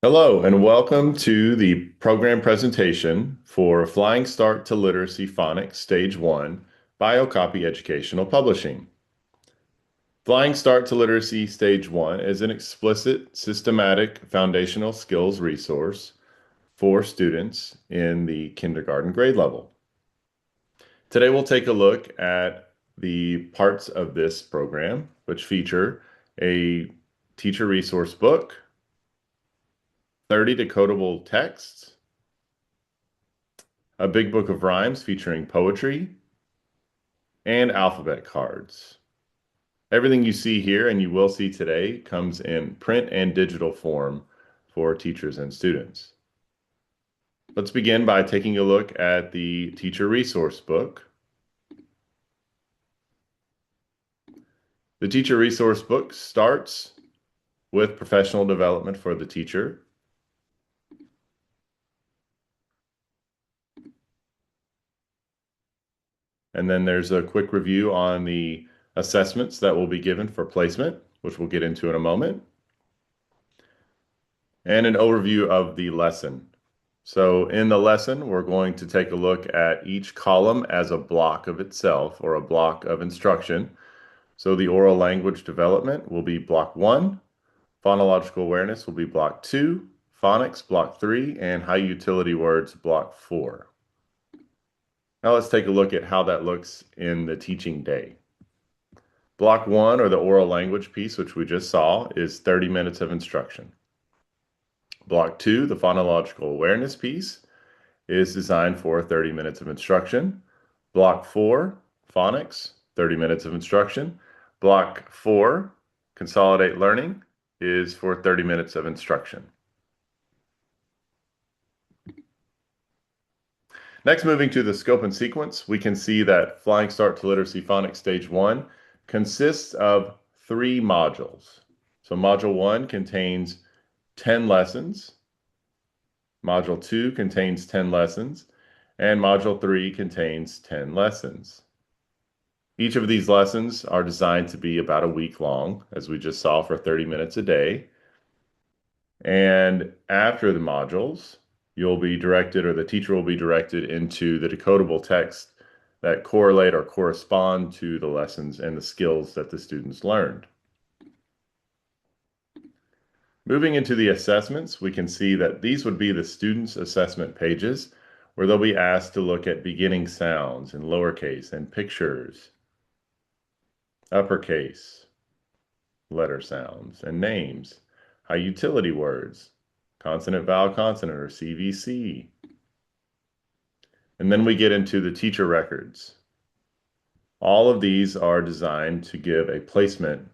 Hello, and welcome to the program presentation for Flying Start to Literacy Phonics Stage 1 Biocopy Educational Publishing. Flying Start to Literacy Stage 1 is an explicit, systematic foundational skills resource for students in the kindergarten grade level. Today we'll take a look at the parts of this program, which feature a teacher resource book, 30 decodable texts, a big book of rhymes featuring poetry, and alphabet cards. Everything you see here and you will see today comes in print and digital form for teachers and students. Let's begin by taking a look at the teacher resource book. The teacher resource book starts with professional development for the teacher. And then there's a quick review on the assessments that will be given for placement, which we'll get into in a moment, and an overview of the lesson. So in the lesson, we're going to take a look at each column as a block of itself, or a block of instruction. So the oral language development will be block 1, phonological awareness will be block 2, phonics block 3, and high utility words block 4. Now let's take a look at how that looks in the teaching day. Block 1, or the oral language piece, which we just saw, is 30 minutes of instruction. Block 2, the phonological awareness piece, is designed for 30 minutes of instruction. Block 4, phonics, 30 minutes of instruction. Block 4, consolidate learning, is for 30 minutes of instruction. Next, moving to the scope and sequence, we can see that Flying Start to Literacy Phonics Stage 1 consists of 3 modules. So Module 1 contains 10 lessons. Module 2 contains 10 lessons, and Module 3 contains 10 lessons. Each of these lessons are designed to be about a week long, as we just saw, for 30 minutes a day. And after the modules, you'll be directed, or the teacher will be directed, into the decodable text that correlate or correspond to the lessons and the skills that the students learned. Moving into the assessments, we can see that these would be the students' assessment pages, where they'll be asked to look at beginning sounds in lowercase and pictures, uppercase letter sounds and names, high utility words, consonant, vowel, consonant, or CVC. And then we get into the teacher records. All of these are designed to give a placement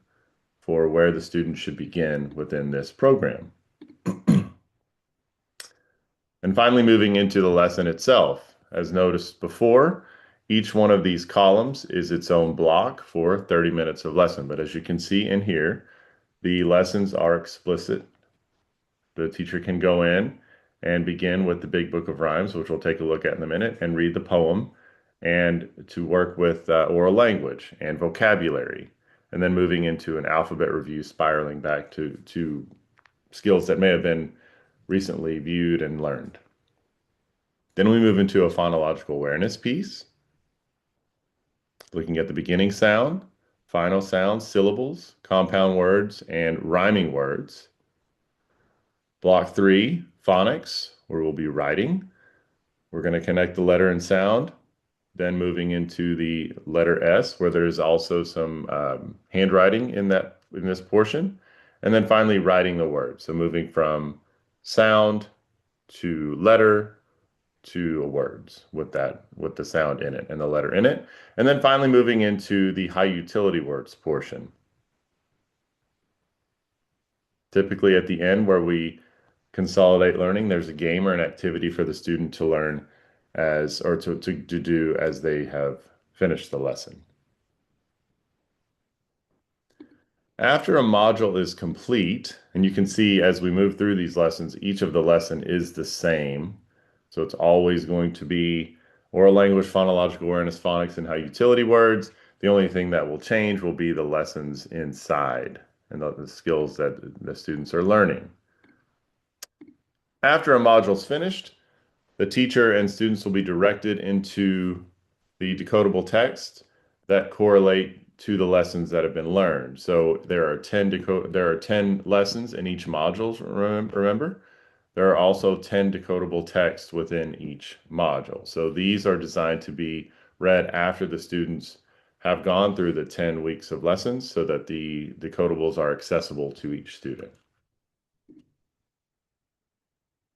for where the student should begin within this program. And finally, moving into the lesson itself. As noticed before, each one of these columns is its own block for 30 minutes of lesson. But as you can see in here, the lessons are explicit. The teacher can go in and begin with the big book of rhymes, which we'll take a look at in a minute, and read the poem, and to work with oral language and vocabulary, and then moving into an alphabet review, spiraling back to skills that may have been recently viewed and learned. Then we move into a phonological awareness piece, looking at the beginning sound, final sounds, syllables, compound words, and rhyming words. Block 3, phonics, where we'll be writing. We're going to connect the letter and sound, then moving into the letter S, where there's also some handwriting in this portion, and then finally writing the word. So moving from sound to letter to words with the sound in it and the letter in it, and then finally moving into the high utility words portion. Typically at the end, where we consolidate learning, there's a game or an activity for the student to learn to do as they have finished the lesson. After a module is complete, and you can see as we move through these lessons, each of the lesson is the same. So it's always going to be oral language, phonological awareness, phonics, and high utility words. The only thing that will change will be the lessons inside and the skills that the students are learning. After a module is finished, the teacher and students will be directed into the decodable text that correlate to the lessons that have been learned. So there are 10 lessons in each module, remember? There are also 10 decodable texts within each module. So these are designed to be read after the students have gone through the 10 weeks of lessons so that the decodables are accessible to each student.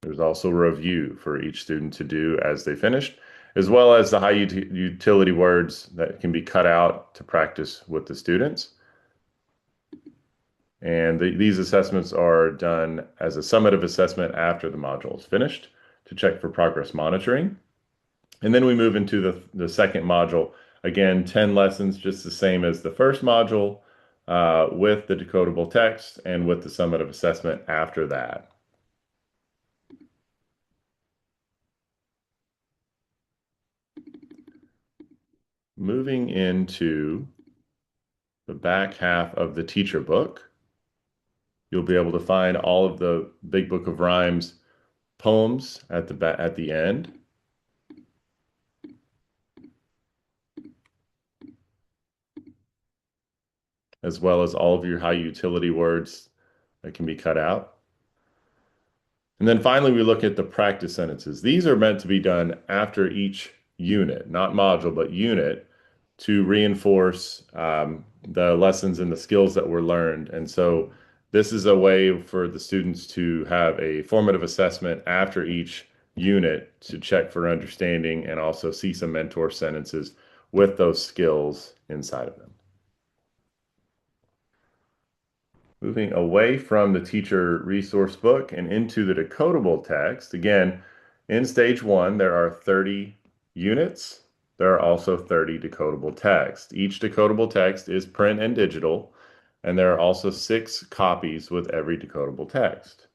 There's also a review for each student to do as they finished, as well as the high utility words that can be cut out to practice with the students. And these assessments are done as a summative assessment after the module is finished to check for progress monitoring. And then we move into the second module. Again, 10 lessons, just the same as the first module, with the decodable text and with the summative assessment after that. Moving into the back half of the teacher book, you'll be able to find all of the Big Book of Rhymes poems at the end, as well as all of your high utility words that can be cut out. And then finally, we look at the practice sentences. These are meant to be done after each unit, not module, but unit, to reinforce the lessons and the skills that were learned. And so this is a way for the students to have a formative assessment after each unit to check for understanding and also see some mentor sentences with those skills inside of them. Moving away from the teacher resource book and into the decodable text. Again, in stage one, there are 30 units. There are also 30 decodable text. Each decodable text is print and digital, and there are also 6 copies with every decodable text.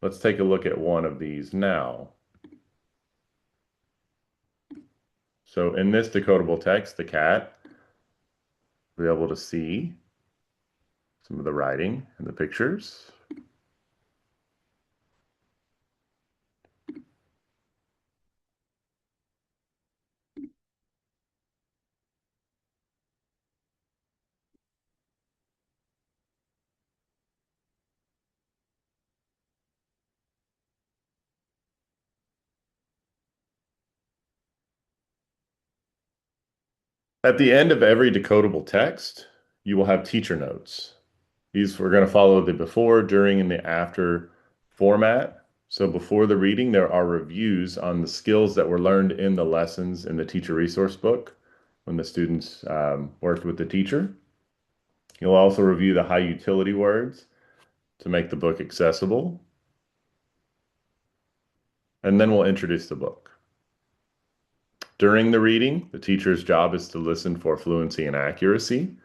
Let's take a look at one of these now. So in this decodable text, the cat, we're able to see some of the writing and the pictures. At the end of every decodable text, you will have teacher notes. These we're going to follow the before, during, and the after format. So before the reading, there are reviews on the skills that were learned in the lessons in the teacher resource book when the students worked with the teacher. You'll also review the high utility words to make the book accessible. And then we'll introduce the book. During the reading, the teacher's job is to listen for fluency and accuracy.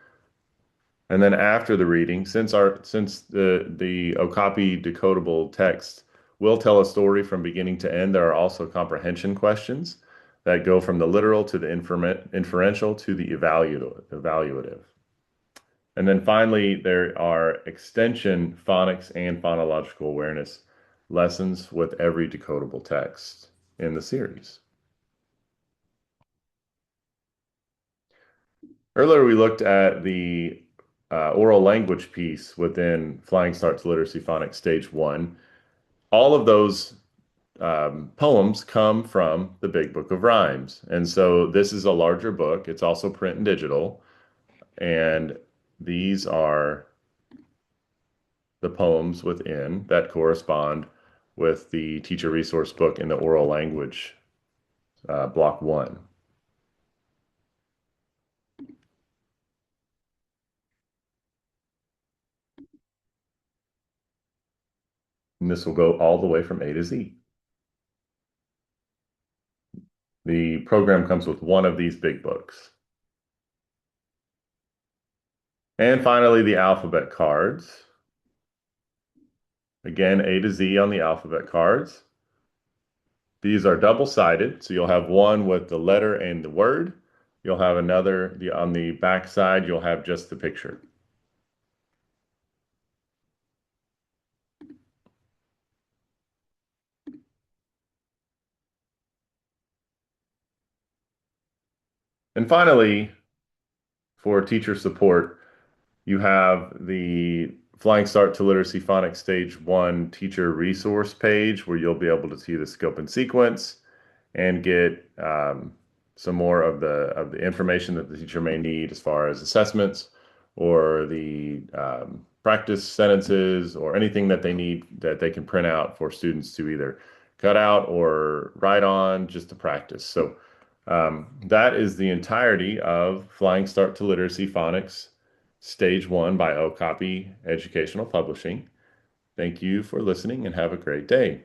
And then after the reading, since the Okapi decodable text will tell a story from beginning to end, there are also comprehension questions that go from the literal to the inferential to the evaluative. And then finally, there are extension phonics and phonological awareness lessons with every decodable text in the series. Earlier, we looked at the oral language piece within Flying Starts Literacy Phonics Stage 1. All of those poems come from the Big Book of Rhymes. And so this is a larger book. It's also print and digital. And these are the poems within that correspond with the teacher resource book in the oral language block 1. And this will go all the way from A to Z. The program comes with one of these big books. And finally, the alphabet cards. Again, A to Z on the alphabet cards. These are double-sided, so you'll have one with the letter and the word. You'll have another, on the back side, you'll have just the picture. And finally, for teacher support, you have the Flying Start to Literacy Phonics Stage 1 teacher resource page where you'll be able to see the scope and sequence and get some more of the information that the teacher may need as far as assessments or the practice sentences or anything that they need that they can print out for students to either cut out or write on just to practice. So that is the entirety of Flying Start to Literacy Phonics Stage 1 by Okapi Educational Publishing. Thank you for listening and have a great day.